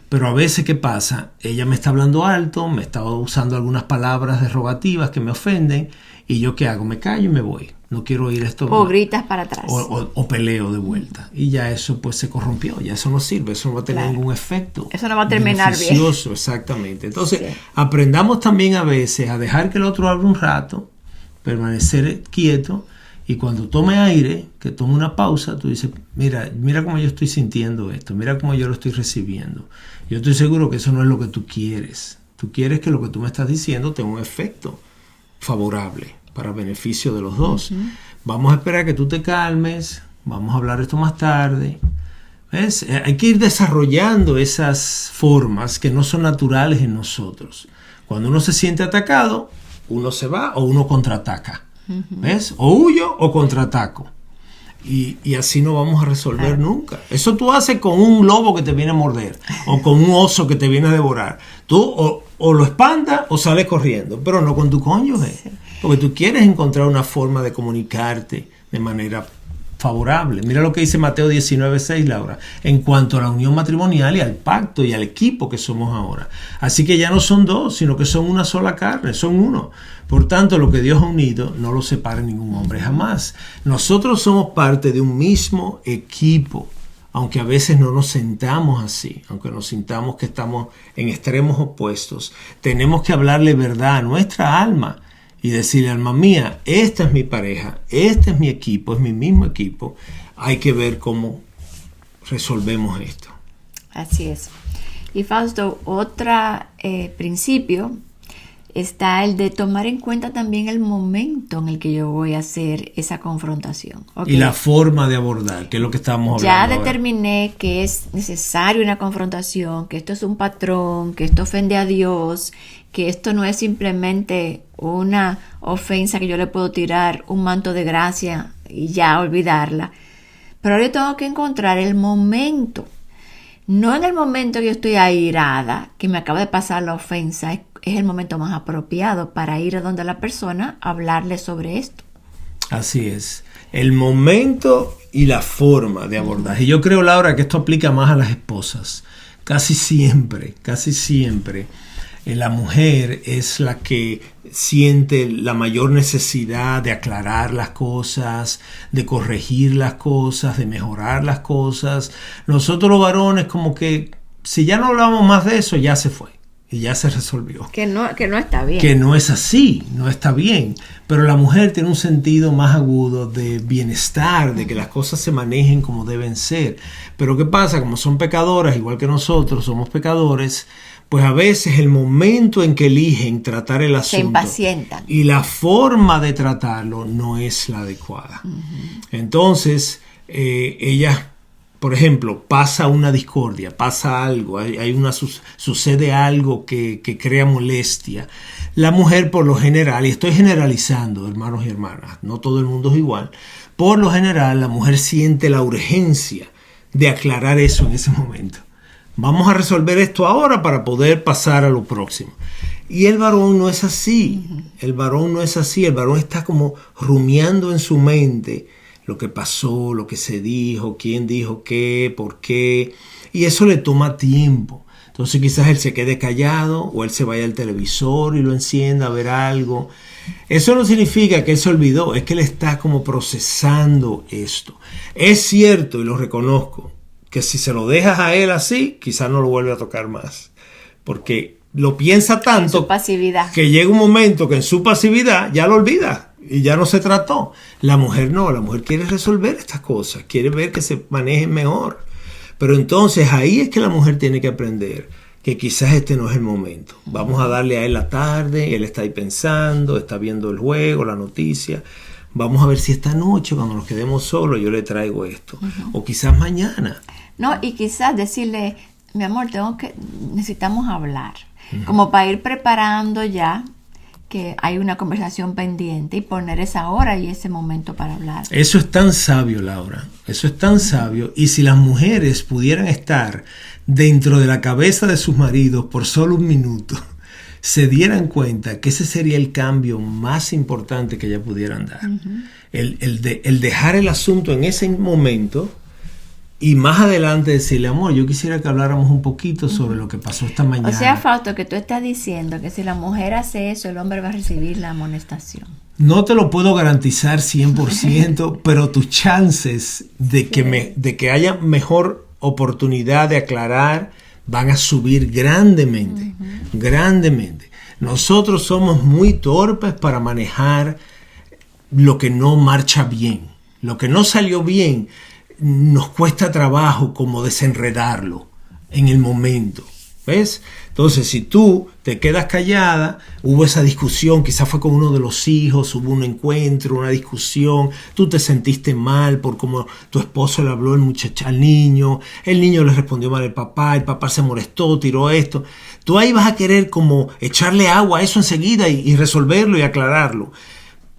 Pero a veces, ¿qué pasa? Ella me está hablando alto, me está usando algunas palabras derogativas que me ofenden, y ¿yo qué hago? Me callo y me voy. No quiero oír esto. O gritas para atrás. O peleo de vuelta. Y ya eso pues se corrompió, ya eso no sirve, eso no va a tener ningún efecto. Eso no va a terminar bien. Exactamente. Entonces, aprendamos también a veces a dejar que el otro hable un rato, permanecer quieto, y cuando tome aire, que tome una pausa, tú dices, mira cómo yo estoy sintiendo esto, mira cómo yo lo estoy recibiendo. Yo estoy seguro que eso no es lo que tú quieres. Tú quieres que lo que tú me estás diciendo tenga un efecto favorable para beneficio de los dos. Vamos a esperar que tú te calmes, vamos a hablar esto más tarde. ¿Ves? Hay que ir desarrollando esas formas que no son naturales en nosotros. Cuando uno se siente atacado, uno se va o uno contraataca. ¿Ves? O huyo o contraataco. Y así no vamos a resolver nunca. Eso tú haces con un lobo que te viene a morder o con un oso que te viene a devorar. Tú o lo espantas o sales corriendo, pero no con tu cónyuge. Porque tú quieres encontrar una forma de comunicarte de manera favorable. Mira lo que dice Mateo 19:6, Laura, en cuanto a la unión matrimonial y al pacto y al equipo que somos ahora. Así que ya no son dos, sino que son una sola carne, son uno. Por tanto, lo que Dios ha unido no lo separa ningún hombre jamás. Nosotros somos parte de un mismo equipo, aunque a veces no nos sentamos así, aunque nos sintamos que estamos en extremos opuestos. Tenemos que hablarle verdad a nuestra alma y decirle, alma mía, esta es mi pareja, este es mi equipo, es mi mismo equipo. Hay que ver cómo resolvemos esto. Así es. Y Fausto, otro principio está el de tomar en cuenta también el momento en el que yo voy a hacer esa confrontación. Y la forma de abordar, que es lo que estábamos ya hablando. Ya determiné que es necesario una confrontación, que esto es un patrón, que esto ofende a Dios, que esto no es simplemente una ofensa que yo le puedo tirar un manto de gracia y ya olvidarla. Pero yo tengo que encontrar el momento. No en el momento que yo estoy airada, que me acaba de pasar la ofensa, es el momento más apropiado para ir a donde la persona a hablarle sobre esto. Así es. El momento y la forma de abordaje. Y yo creo, Laura, que esto aplica más a las esposas. Casi siempre. La mujer es la que siente la mayor necesidad de aclarar las cosas, de corregir las cosas, de mejorar las cosas. Nosotros los varones como que si ya no hablamos más de eso, ya se fue y ya se resolvió. Que no está bien. Que no es así, no está bien. Pero la mujer tiene un sentido más agudo de bienestar, de que las cosas se manejen como deben ser. Pero ¿qué pasa? Como son pecadoras, igual que nosotros somos pecadores, pues a veces el momento en que eligen tratar el asunto se impacientan y la forma de tratarlo no es la adecuada. Entonces, ellas, por ejemplo, pasa una discordia, pasa algo, sucede algo que crea molestia. La mujer, por lo general, y estoy generalizando, hermanos y hermanas, no todo el mundo es igual, por lo general la mujer siente la urgencia de aclarar eso en ese momento. Vamos a resolver esto ahora para poder pasar a lo próximo. Y el varón no es así. El varón no es así. El varón está como rumiando en su mente lo que pasó, lo que se dijo, quién dijo qué, por qué. Y eso le toma tiempo. Entonces quizás él se quede callado o él se vaya al televisor y lo encienda a ver algo. Eso no significa que él se olvidó. Es que él está como procesando esto. Es cierto y lo reconozco, que si se lo dejas a él así, quizás no lo vuelve a tocar más. Porque lo piensa tanto en su pasividad, que llega un momento que en su pasividad ya lo olvida y ya no se trató. La mujer no, la mujer quiere resolver estas cosas, quiere ver que se manejen mejor. Pero entonces ahí es que la mujer tiene que aprender que quizás este no es el momento. Vamos a darle a él la tarde, él está ahí pensando, está viendo el juego, la noticia. Vamos a ver si esta noche, cuando nos quedemos solos, yo le traigo esto. O quizás mañana. No, y quizás decirle, mi amor, necesitamos hablar. Como para ir preparando ya que hay una conversación pendiente y poner esa hora y ese momento para hablar. Eso es tan sabio, Laura. Eso es tan sabio. Y si las mujeres pudieran estar dentro de la cabeza de sus maridos por solo un minuto, se dieran cuenta que ese sería el cambio más importante que ellas pudieran dar. El dejar el asunto en ese momento y más adelante decirle, amor, yo quisiera que habláramos un poquito sobre lo que pasó esta mañana. O sea, Fausto, que tú estás diciendo que si la mujer hace eso, el hombre va a recibir la amonestación. No te lo puedo garantizar 100%, pero tus chances de que haya mejor oportunidad de aclarar van a subir grandemente, grandemente. Nosotros somos muy torpes para manejar lo que no marcha bien. Lo que no salió bien, nos cuesta trabajo como desenredarlo en el momento. ¿Ves? Entonces, si tú te quedas callada, hubo esa discusión, quizás fue con uno de los hijos, hubo un encuentro, una discusión, tú te sentiste mal por cómo tu esposo le habló al niño, el niño le respondió mal al papá, el papá se molestó, tiró esto. Tú ahí vas a querer como echarle agua a eso enseguida y resolverlo y aclararlo.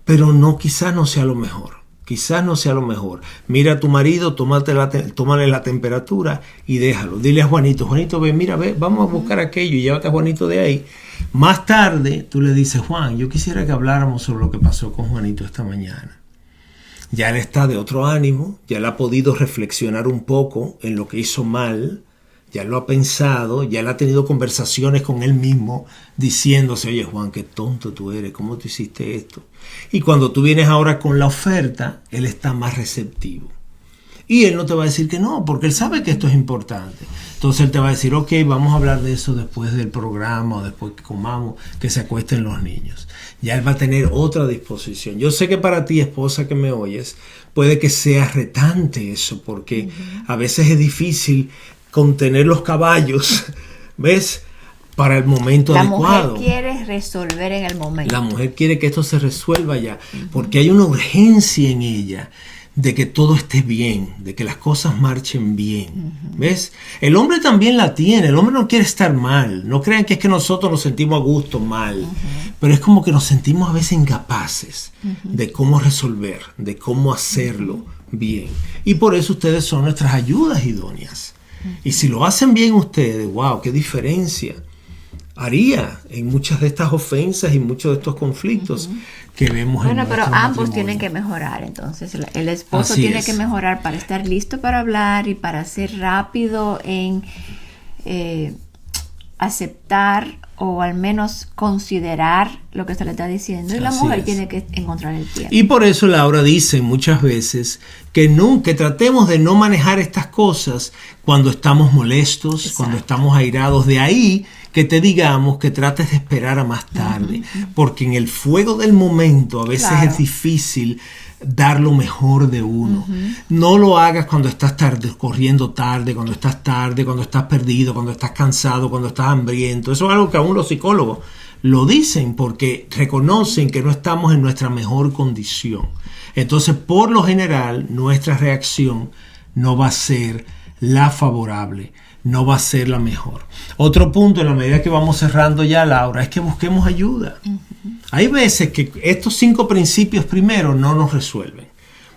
Pero no, quizás no sea lo mejor. Quizás no sea lo mejor. Mira a tu marido, tómale la temperatura y déjalo. Dile a Juanito, ve, vamos a buscar aquello y llévate a Juanito de ahí. Más tarde tú le dices, Juan, yo quisiera que habláramos sobre lo que pasó con Juanito esta mañana. Ya él está de otro ánimo, ya él ha podido reflexionar un poco en lo que hizo mal, ya lo ha pensado, ya él ha tenido conversaciones con él mismo diciéndose, oye Juan, qué tonto tú eres, ¿cómo tú hiciste esto? Y cuando tú vienes ahora con la oferta, él está más receptivo. Y él no te va a decir que no, porque él sabe que esto es importante. Entonces él te va a decir, ok, vamos a hablar de eso después del programa o después que comamos, que se acuesten los niños. Ya él va a tener otra disposición. Yo sé que para ti, esposa que me oyes, puede que sea retante eso, porque a veces es difícil contener los caballos, ¿ves? para el momento adecuado. La mujer quiere resolver en el momento. La mujer quiere que esto se resuelva ya, porque hay una urgencia en ella de que todo esté bien, de que las cosas marchen bien. ¿Ves? El hombre también la tiene, el hombre no quiere estar mal. No crean que es que nosotros nos sentimos a gusto mal, pero es como que nos sentimos a veces incapaces de cómo resolver, de cómo hacerlo bien. Y por eso ustedes son nuestras ayudas idóneas. Y si lo hacen bien ustedes, wow, qué diferencia haría en muchas de estas ofensas y muchos de estos conflictos que vemos en pero nuestro ambos matrimonio. Tienen que mejorar. Entonces el esposo Así tiene es. que mejorar para estar listo para hablar y para ser rápido en aceptar o al menos considerar lo que se le está diciendo, y la Así mujer es. tiene que encontrar el tiempo. Y por eso Laura dice muchas veces que nunca tratemos de no manejar estas cosas cuando estamos molestos, Exacto. cuando estamos airados. De ahí que te digamos que trates de esperar a más tarde, porque en el fuego del momento a veces Claro. es difícil dar lo mejor de uno. No lo hagas cuando estás tarde, corriendo tarde, cuando estás perdido, cuando estás cansado, cuando estás hambriento. Eso es algo que aún los psicólogos lo dicen, porque reconocen que no estamos en nuestra mejor condición. Entonces, por lo general, nuestra reacción no va a ser la favorable, no va a ser la mejor. Otro punto, en la medida que vamos cerrando ya, Laura, es que busquemos ayuda. Hay veces que estos 5 principios primero no nos resuelven.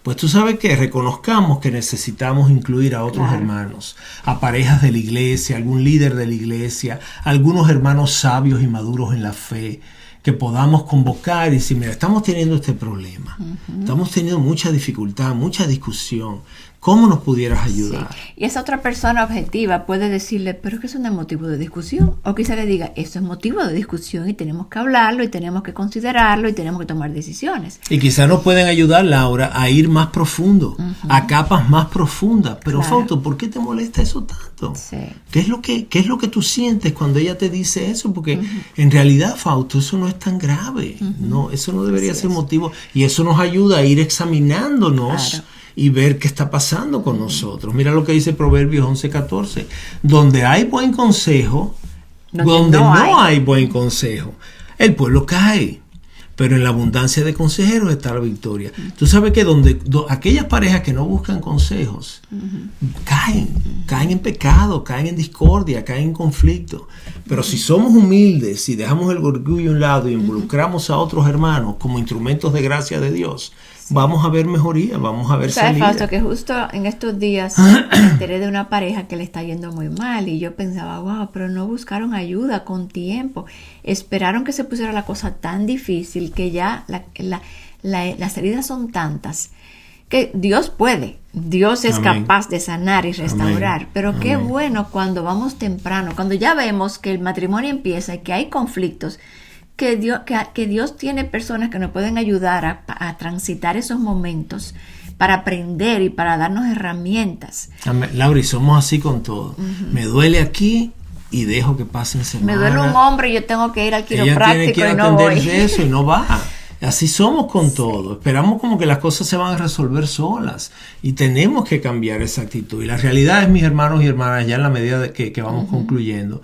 Pues tú sabes que reconozcamos que necesitamos incluir a otros hermanos, a parejas de la iglesia, algún líder de la iglesia, algunos hermanos sabios y maduros en la fe, que podamos convocar y decir, mira, estamos teniendo este problema, estamos teniendo mucha dificultad, mucha discusión, ¿cómo nos pudieras ayudar? Sí. Y esa otra persona objetiva puede decirle, pero es que eso no es motivo de discusión. O quizá le diga, eso es motivo de discusión y tenemos que hablarlo y tenemos que considerarlo y tenemos que tomar decisiones. Y quizás nos pueden ayudar, Laura, a ir más profundo, a capas más profundas. Pero Claro. Fausto, ¿por qué te molesta eso tanto? Sí. ¿Qué es lo que tú sientes cuando ella te dice eso? Porque en realidad, Fausto, eso no es tan grave. No, eso no debería Así ser es. motivo. Y eso nos ayuda a ir examinándonos. Claro. Y ver qué está pasando con nosotros. Mira lo que dice Proverbios 11:14. Donde hay buen consejo, donde no hay buen consejo, el pueblo cae. Pero en la abundancia de consejeros está la victoria. Tú sabes que aquellas parejas que no buscan consejos caen en pecado, caen en discordia, caen en conflicto. Pero si somos humildes y dejamos el orgullo a un lado y involucramos a otros hermanos como instrumentos de gracia de Dios, vamos a ver mejoría, vamos a ver ¿Sabes, salida. Fausto, que justo en estos días me enteré de una pareja que le está yendo muy mal y yo pensaba, wow, pero no buscaron ayuda con tiempo, esperaron que se pusiera la cosa tan difícil que ya las heridas son tantas que Dios puede, Dios es Amén. capaz de sanar y restaurar. Amén. Pero qué Amén. bueno cuando vamos temprano, cuando ya vemos que el matrimonio empieza y que hay conflictos, que Dios tiene personas que nos pueden ayudar a transitar esos momentos para aprender y para darnos herramientas. Amén. Laura, y somos así con todo. Me duele aquí y dejo que pasen semanas. Me duele un hombro y yo tengo que ir al Ella tiene quiropráctico que y no voy. atenderse eso y no va. Así somos con todo. Esperamos como que las cosas se van a resolver solas y tenemos que cambiar esa actitud. Y la realidad es, mis hermanos y hermanas, ya en la medida de que vamos concluyendo,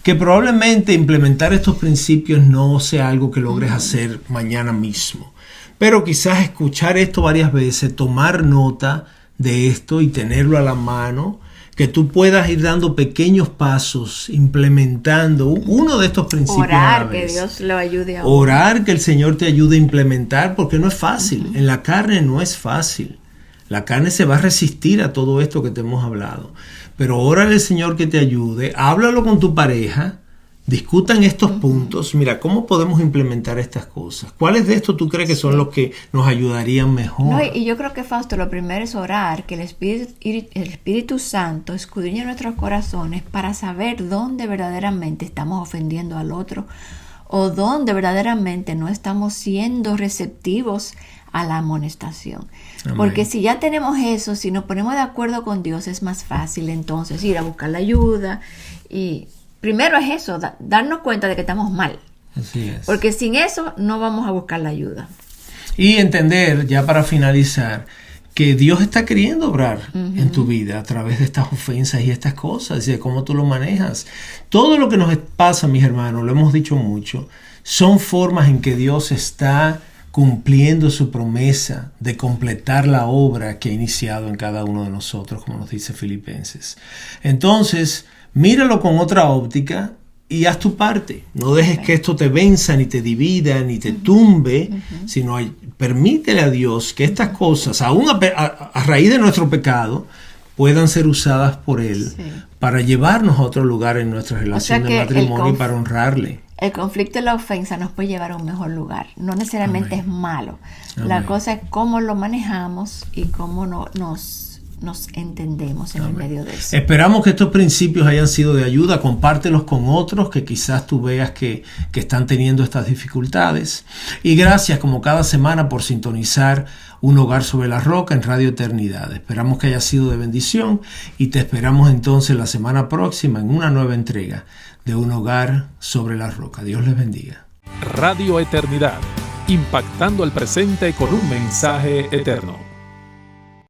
que probablemente implementar estos principios no sea algo que logres hacer mañana mismo. Pero quizás escuchar esto varias veces, tomar nota de esto y tenerlo a la mano, que tú puedas ir dando pequeños pasos, implementando uno de estos principios a la Orar, que vez. Dios lo ayude a uno. Orar, que el Señor te ayude a implementar, porque no es fácil. En la carne no es fácil. La carne se va a resistir a todo esto que te hemos hablado. Pero órale al Señor que te ayude, háblalo con tu pareja, discutan estos puntos. Mira, ¿cómo podemos implementar estas cosas? ¿Cuáles de estos tú crees que son los que nos ayudarían mejor? No, y yo creo que, Fausto, lo primero es orar, que el Espíritu Santo escudriñe nuestros corazones para saber dónde verdaderamente estamos ofendiendo al otro o dónde verdaderamente no estamos siendo receptivos a la amonestación. Amén. Porque si ya tenemos eso, si nos ponemos de acuerdo con Dios, es más fácil entonces ir a buscar la ayuda. Y primero es eso, darnos cuenta de que estamos mal. Así es. Porque sin eso no vamos a buscar la ayuda. Y entender, ya para finalizar, que Dios está queriendo obrar en tu vida a través de estas ofensas y estas cosas y de cómo tú lo manejas. Todo lo que nos pasa, mis hermanos, lo hemos dicho mucho, son formas en que Dios está cumpliendo su promesa de completar la obra que ha iniciado en cada uno de nosotros, como nos dice Filipenses. Entonces, míralo con otra óptica y haz tu parte. No dejes que esto te venza, ni te divida, ni te tumbe, sino permítele a Dios que estas cosas, aún a raíz de nuestro pecado, puedan ser usadas por Él para llevarnos a otro lugar en nuestra relación de matrimonio y para honrarle. El conflicto y la ofensa nos puede llevar a un mejor lugar. No necesariamente es malo. La cosa es cómo lo manejamos y cómo nos entendemos en el medio de eso. Esperamos que estos principios hayan sido de ayuda. Compártelos con otros que quizás tú veas que están teniendo estas dificultades. Y gracias como cada semana por sintonizar Un Hogar sobre la Roca en Radio Eternidad. Esperamos que haya sido de bendición y te esperamos entonces la semana próxima en una nueva entrega de Un Hogar sobre la Roca. Dios les bendiga. Radio Eternidad, impactando el presente con un mensaje eterno.